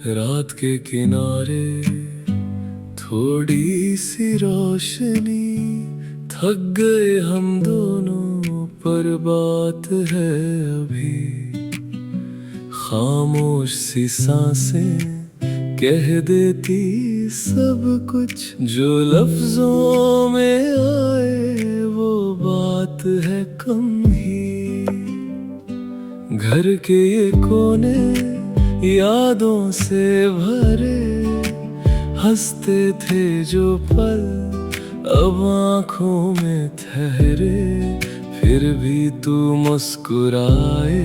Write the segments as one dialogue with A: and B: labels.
A: रात के किनारे थोड़ी सी रोशनी, थक गए हम दोनों पर बात है अभी। खामोश सी सांसें कह देती सब कुछ, जो लफ्जों में आए वो बात है कम ही। घर के ये कोने यादों से भरे, हंसते थे जो पल अब आँखों में ठहरे। फिर भी तू मुस्कुराए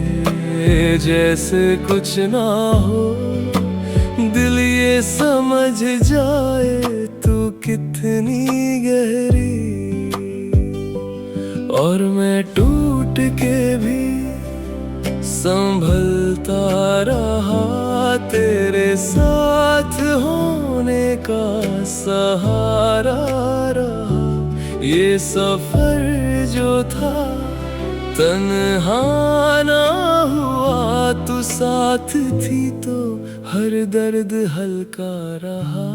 A: जैसे कुछ ना हो, दिल ये समझ जाए तू कितनी गहरी। और मैं टूट के भी संभलता रहा, तेरे साथ होने का सहारा रहा। ये सफर जो था तन्हा ना हुआ, तू साथ थी तो हर दर्द हल्का रहा।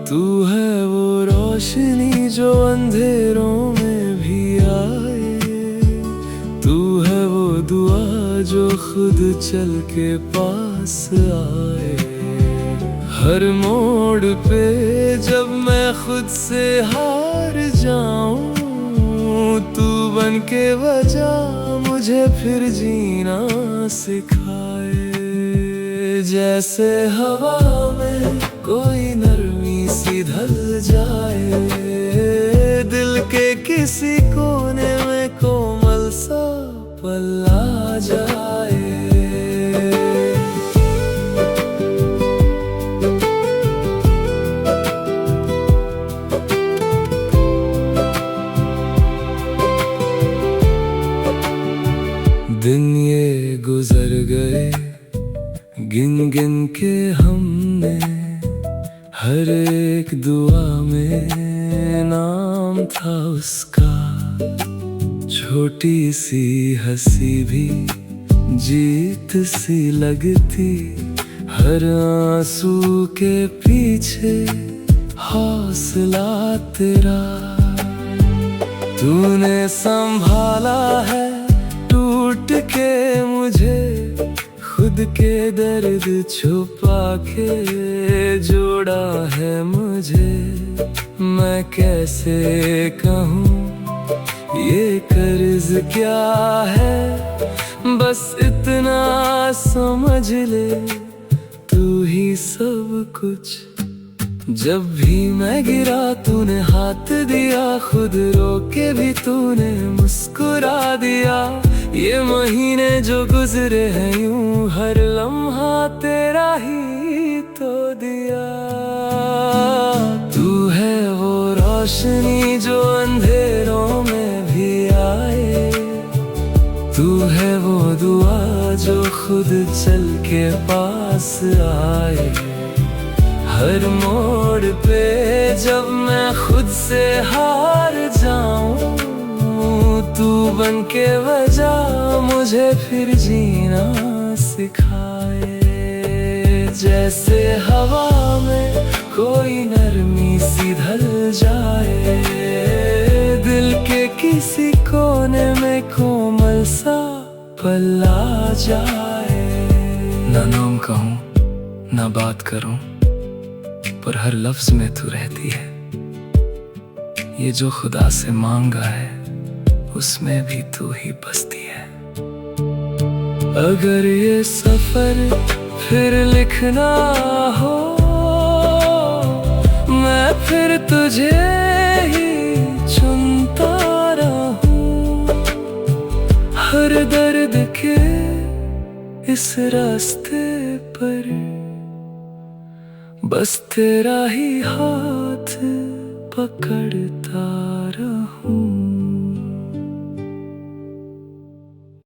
A: तू है वो रोशनी जो अंधेरों में भी आए, तू है वो दुआ जो खुद चल के पास आए। हर मोड़ पे जब मैं खुद से हार जाऊं, तू बन के वजह मुझे फिर जीना सिखाए। जैसे हवा में कोई नरमी सी ढल जाए, दिल के किसी कोने में कोमल सा पल आ जाए। दिन ये गुजर गए गिन गिन के हमने, हर एक दुआ में नाम था उसका। छोटी सी हंसी भी जीत सी लगती, हर आंसू के पीछे हौसला तेरा। तूने संभाला है टूट के मुझे, खुद के दर्द छुपा के जोड़ा है मुझे। मैं कैसे कहूँ ये कर्ज क्या है, बस इतना समझ ले तू ही सब कुछ। जब भी मैं गिरा तूने हाथ दिया, खुद रोके भी तूने मुस्कुरा दिया। ये महीने जो गुजरे हैं यूं, हर लम्हा तेरा ही तो दिया। तू है वो रोशनी जो अंधेरों में भी आए, तू है वो दुआ जो खुद चल के पास आए। हर मोड़ पे जब मैं खुद से हार जाऊं, तू बन के वजह मुझे फिर जीना सिखाए। जैसे हवा में कोई नरमी सी ढल जाए, दिल के किसी कोने में कोमल सा पल आ जाए। ना नाम कहूँ ना बात करूँ, पर हर लफ्ज में तू रहती है। ये जो खुदा से मांगा है उसमें भी तू ही बसती है। अगर ये सफर फिर लिखना हो, मैं फिर तुझे ही चुनता रहूं। हर दर्द के इस रास्ते पर बस तेरा ही हाथ पकड़ता रहूं।